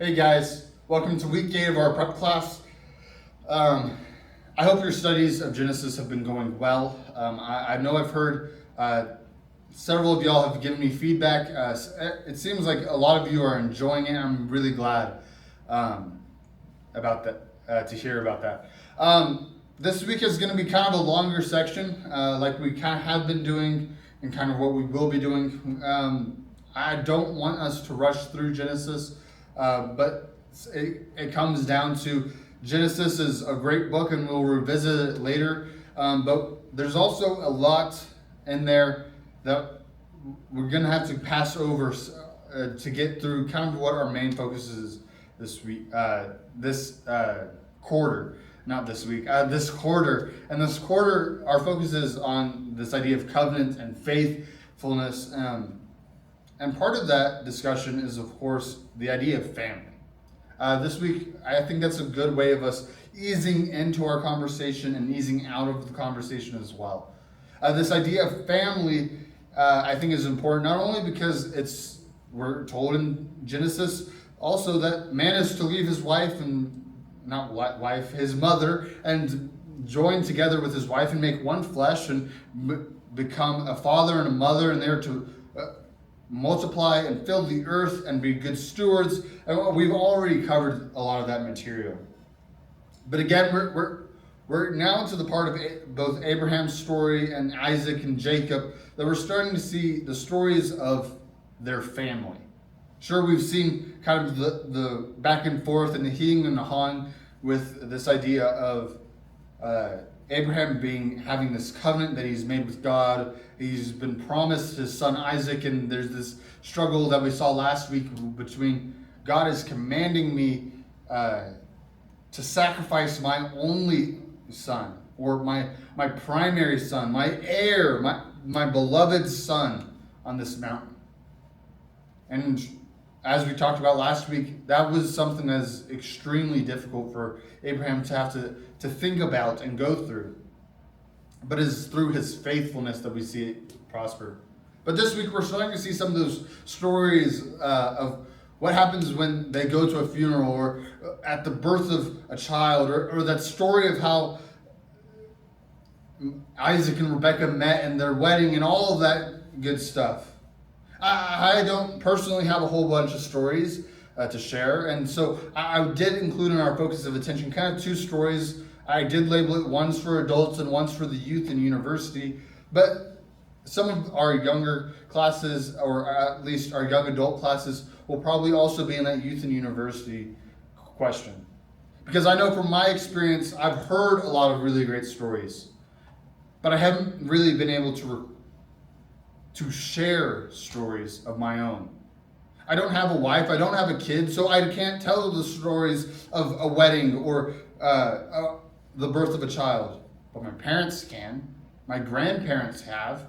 Hey guys, welcome to week 8 of our prep class. I hope your studies of Genesis have been going well. I know I've heard several of y'all have given me feedback. It seems like a lot of you are enjoying it. I'm really glad about that, to hear about that. This week is going to be kind of a longer section, like we kind of have been doing and kind of what we will be doing. I don't want us to rush through Genesis. But it comes down to Genesis is a great book, and we'll revisit it later. But there's also a lot in there that we're going to have to pass over to get through kind of what our main focus is this week, this quarter. Not this week, this quarter. And this quarter, our focus is on this idea of covenant and faithfulness. And part of that discussion is, of course, the idea of family. This week, I think that's a good way of us easing into our conversation and easing out of the conversation as well. This idea of family, I think, is important, not only because we're told in Genesis also that man is to leave his wife and his mother, and join together with his wife and make one flesh and become a father and a mother, and they're to multiply and fill the earth and be good stewards. And we've already covered a lot of that material. But again, we're now into the part of both Abraham's story and Isaac and Jacob that we're starting to see the stories of their family. Sure, we've seen kind of the back and forth and the heing and the hawing with this idea of Abraham having this covenant that he's made with God. He's been promised his son Isaac, and there's this struggle that we saw last week between God is commanding me to sacrifice my only son, or my primary son, my heir, my beloved son on this mountain. And as we talked about last week, that was something that's extremely difficult for Abraham to have to think about and go through. But it's through his faithfulness that we see it prosper. But this week we're starting to see some of those stories of what happens when they go to a funeral, or at the birth of a child, or that story of how Isaac and Rebekah met and their wedding and all of that good stuff. I don't personally have a whole bunch of stories to share, and so I did include in our focus of attention kind of 2 stories. I did label it, one's for adults and one's for the youth and university, but some of our younger classes, or at least our young adult classes, will probably also be in that youth and university question. Because I know from my experience, I've heard a lot of really great stories, but I haven't really been able to share stories of my own. I don't have a wife, I don't have a kid, so I can't tell the stories of a wedding or the birth of a child. But my parents can, my grandparents have.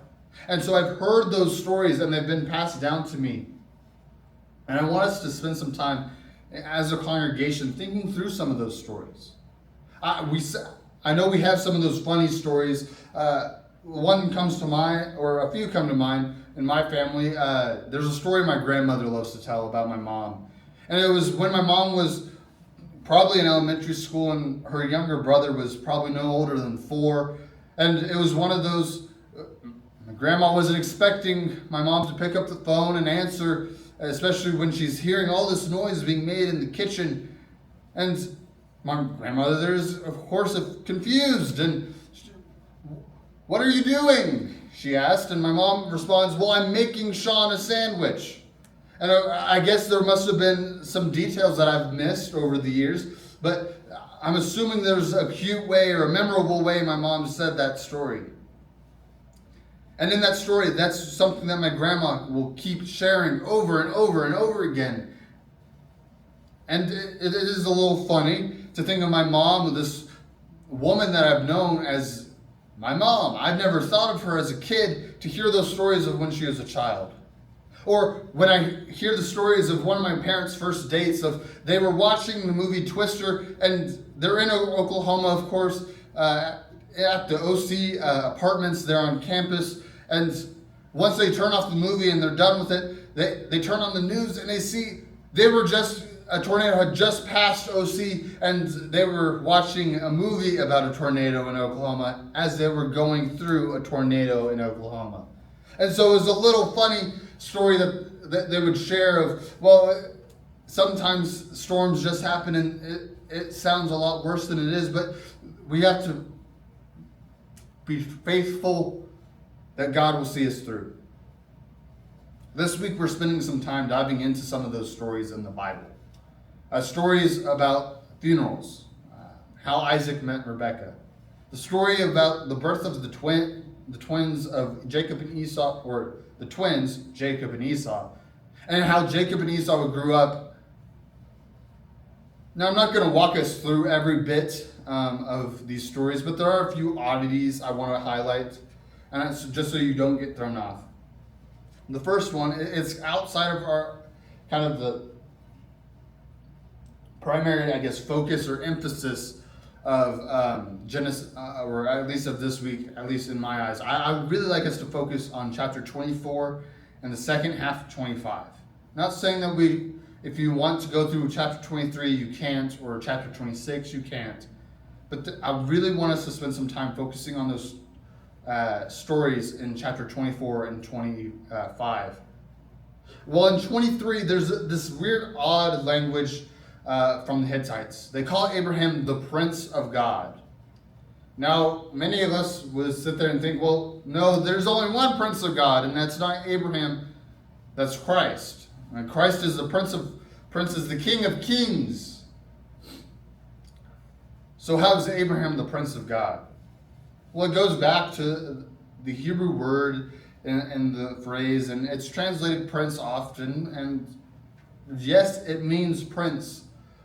And so I've heard those stories, and they've been passed down to me. And I want us to spend some time as a congregation thinking through some of those stories. I know we have some of those funny stories. One comes to mind, or a few come to mind in my family. There's a story my grandmother loves to tell about my mom. And it was when my mom was probably in elementary school, and her younger brother was probably no older than 4. And it was one of those, my grandma wasn't expecting my mom to pick up the phone and answer, especially when she's hearing all this noise being made in the kitchen. And my grandmother is, of course, confused. And "What are you doing?" she asked. And my mom responds, "Well, I'm making Sean a sandwich." And I guess there must have been some details that I've missed over the years, but I'm assuming there's a cute way or a memorable way my mom said that story. And in that story, that's something that my grandma will keep sharing over and over and over again. And it is a little funny to think of my mom, this woman that I've known as my mom. I've never thought of her as a kid, to hear those stories of when she was a child. Or when I hear the stories of one of my parents' first dates, of they were watching the movie Twister, and they're in Oklahoma, of course, at the OC apartments there on campus. And once they turn off the movie and they're done with it, they turn on the news and they see they were just a tornado had just passed OC, and they were watching a movie about a tornado in Oklahoma as they were going through a tornado in Oklahoma. And so it was a little funny story that they would share of, well, sometimes storms just happen and it sounds a lot worse than it is, but we have to be faithful that God will see us through. This week we're spending some time diving into some of those stories in the Bible. Stories about funerals, how Isaac met Rebekah, the story about the birth of the twins of Jacob and Esau, or the twins, Jacob and Esau, and how Jacob and Esau grew up. Now, I'm not going to walk us through every bit of these stories, but there are a few oddities I want to highlight, and that's just so you don't get thrown off. The first one, it's outside of our kind of the primary, I guess, focus or emphasis of Genesis, or at least of this week, at least in my eyes. I would really like us to focus on chapter 24 and the second half of 25. Not saying that if you want to go through chapter 23, you can't, or chapter 26, you can't. But I really want us to spend some time focusing on those stories in chapter 24 and 25. Well, in 23, there's this weird, odd language from the Hittites. They call Abraham the Prince of God. Now, many of us would sit there and think, well, no, there's only one Prince of God, and that's not Abraham, that's Christ. And Christ is the Prince, is the King of Kings. So how is Abraham the Prince of God? Well, it goes back to the Hebrew word and the phrase, and it's translated prince often, and yes, it means prince.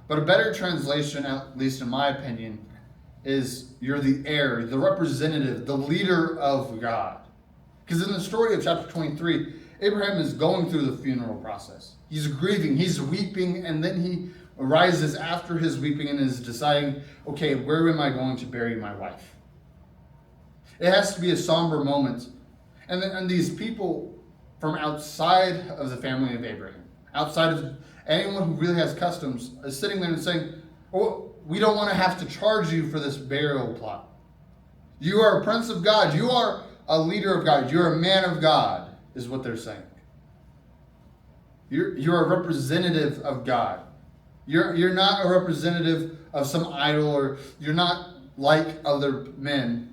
But a better translation, at least in my opinion, is you're the heir, the representative, the leader of God. Because in the story of chapter 23, Abraham is going through the funeral process. He's grieving, he's weeping, and then he arises after his weeping and is deciding, okay, where am I going to bury my wife? It has to be a somber moment. And these people from outside of the family of Abraham, outside of anyone who really has customs, is sitting there and saying, oh, we don't want to have to charge you for this burial plot. You are a prince of God. You are a leader of God. You're a man of God, is what they're saying. You're a representative of God. You're not a representative of some idol, or you're not like other men.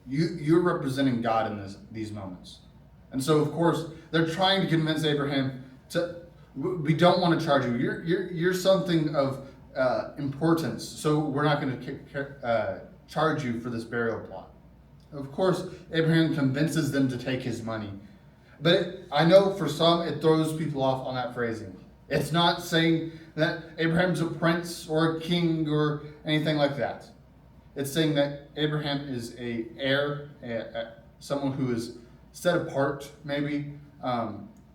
You're representing God in these moments. And so, of course, they're trying to convince Abraham we don't want to charge you. You're something of importance, so we're not going to charge you for this burial plot. Of course, Abraham convinces them to take his money. But I know for some, it throws people off on that phrasing. It's not saying that Abraham's a prince or a king or anything like that. It's saying that Abraham is an heir, someone who is set apart, maybe,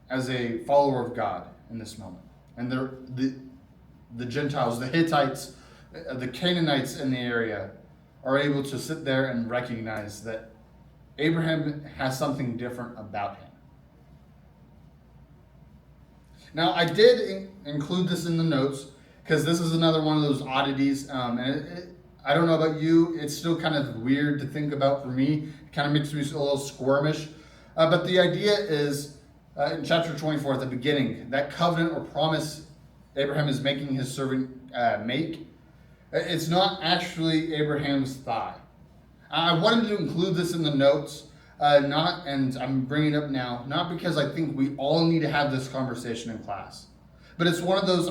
as a follower of God in this moment. And the Gentiles, the Hittites, the Canaanites in the area are able to sit there and recognize that Abraham has something different about him. Now, I did include this in the notes because this is another one of those oddities. I don't know about you, it's still kind of weird to think about for me. It kind of makes me a little squirmish. But the idea is, in chapter 24 at the beginning, that covenant or promise Abraham is making his servant make, it's not actually Abraham's thigh. I wanted to include this in the notes, and I'm bringing it up now, not because I think we all need to have this conversation in class, but it's one of those,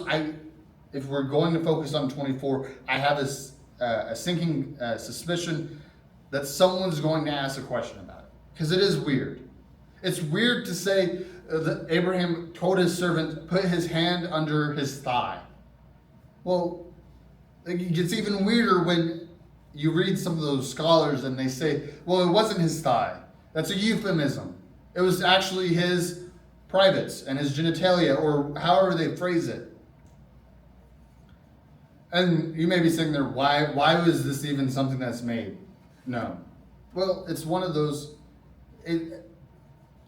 if we're going to focus on 24, I have a sinking suspicion that someone's going to ask a question about it, because it is weird. It's weird to say that Abraham told his servant, put his hand under his thigh. Well, it gets even weirder when you read some of those scholars and they say, well, it wasn't his thigh. That's a euphemism. It was actually his privates and his genitalia, or however they phrase it. And you may be saying there, why was this even something that's made? No. Well, it's one of those,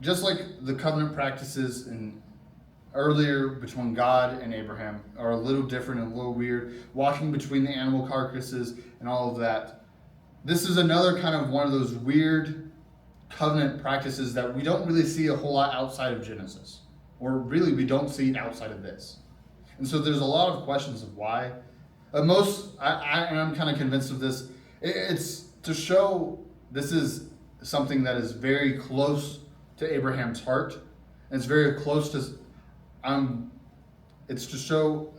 just like the covenant practices in earlier between God and Abraham are a little different and a little weird. Walking between the animal carcasses and all of that. This is another kind of one of those weird covenant practices that we don't really see a whole lot outside of Genesis. Or really, we don't see it outside of this. And so there's a lot of questions of why. I'm kind of convinced of this. It's to show this is something that is very close to Abraham's heart. And it's very close to, it's to show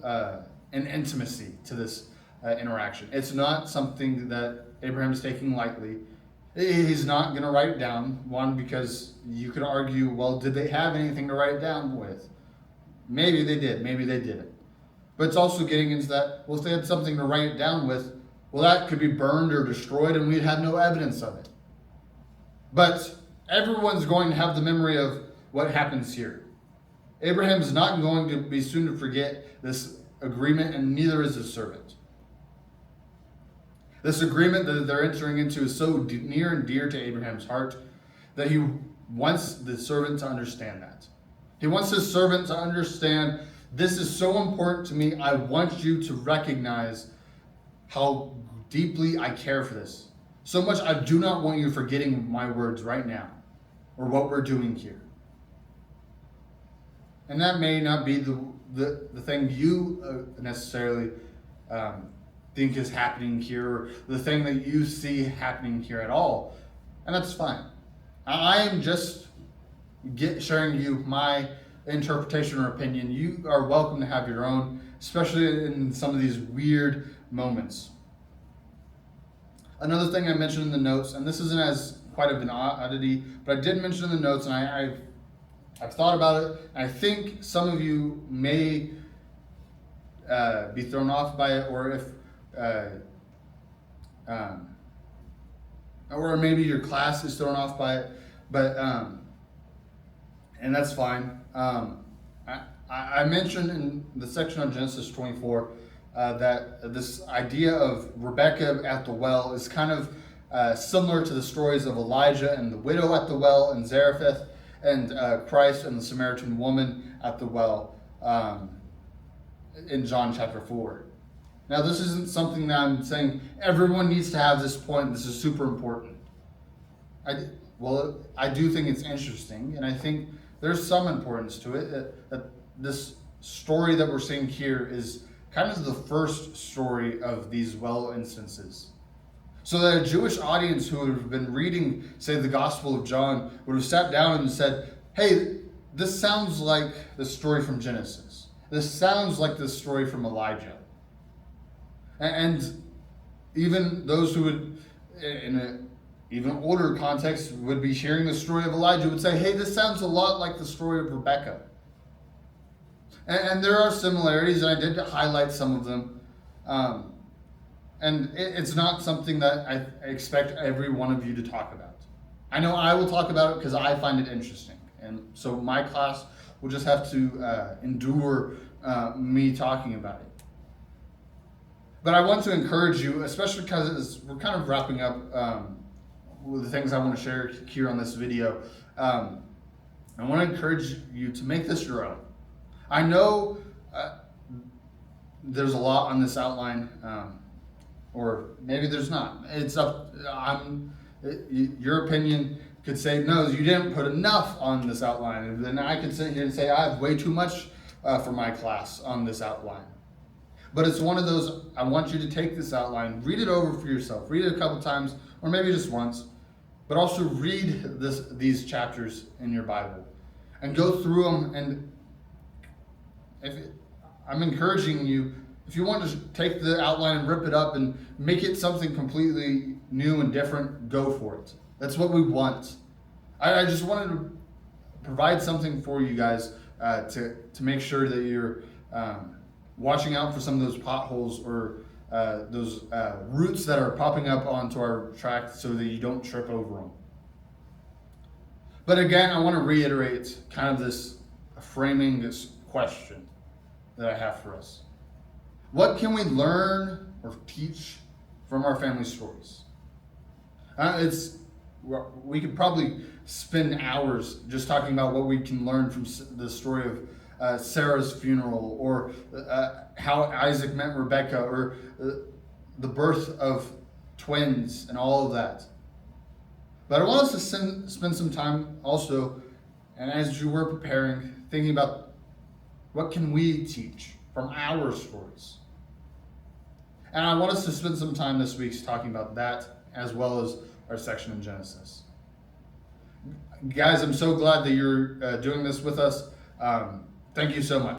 an intimacy to this interaction. It's not something that Abraham is taking lightly. He's not going to write it down. One, because you could argue, well, did they have anything to write it down with? Maybe they did. Maybe they didn't. But it's also getting into that, well, if they had something to write it down with, well, that could be burned or destroyed and we'd have no evidence of it. But everyone's going to have the memory of what happens here. Abraham's not going to be soon to forget this agreement, and neither is his servant. This agreement that they're entering into is so near and dear to Abraham's heart that he wants the servant to understand that. He wants his servant to understand, this is so important to me. I want you to recognize how deeply I care for this. So much I do not want you forgetting my words right now or what we're doing here. And that may not be the thing you necessarily think is happening here, or the thing that you see happening here at all. And that's fine. I am just sharing you my interpretation or opinion. You are welcome to have your own, especially in some of these weird moments. Another thing I mentioned in the notes, and this isn't as quite of an oddity, but I did mention in the notes, and I've thought about it, and I think some of you may be thrown off by it, or if or maybe your class is thrown off by it, but and that's fine. I mentioned in the section on Genesis 24 that this idea of Rebekah at the well is kind of similar to the stories of Elijah and the widow at the well in Zarephath, and Christ and the Samaritan woman at the well in John chapter 4. Now, this isn't something that I'm saying everyone needs to have this point. This is super important. I do think it's interesting, and I think there's some importance to it. That this story that we're seeing here is kind of the first story of these well instances. So that a Jewish audience who would have been reading, say, the Gospel of John would have sat down and said, hey, this sounds like the story from Genesis. This sounds like the story from Elijah. And even those who would, in an even older context, would be hearing the story of Elijah would say, hey, this sounds a lot like the story of Rebekah. And there are similarities, and I did highlight some of them. And it's not something that I expect every one of you to talk about. I know I will talk about it because I find it interesting. And so my class will just have to endure me talking about it. But I want to encourage you, especially because we're kind of wrapping up with the things I want to share here on this video. I want to encourage you to make this your own. I know there's a lot on this outline, or maybe there's not. It's up. Your opinion could say, no, you didn't put enough on this outline. And then I could sit here and say, I have way too much for my class on this outline. But it's one of those, I want you to take this outline, read it over for yourself, read it a couple times, or maybe just once, but also read these chapters in your Bible and go through them. And I'm encouraging you, if you want to take the outline and rip it up and make it something completely new and different, go for it. That's what we want. I just wanted to provide something for you guys to make sure that you're watching out for some of those potholes or those roots that are popping up onto our track so that you don't trip over them. But again, I want to reiterate kind of this framing, this question that I have for us. What can we learn or teach from our family stories? We could probably spend hours just talking about what we can learn from the story Sarah's funeral, or how Isaac met Rebekah, or the birth of twins and all of that. But I want us to spend some time also, and as you were preparing, thinking about what can we teach from our stories. And I want us to spend some time this week talking about that, as well as our section in Genesis. Guys, I'm so glad that you're doing this with us. Thank you so much.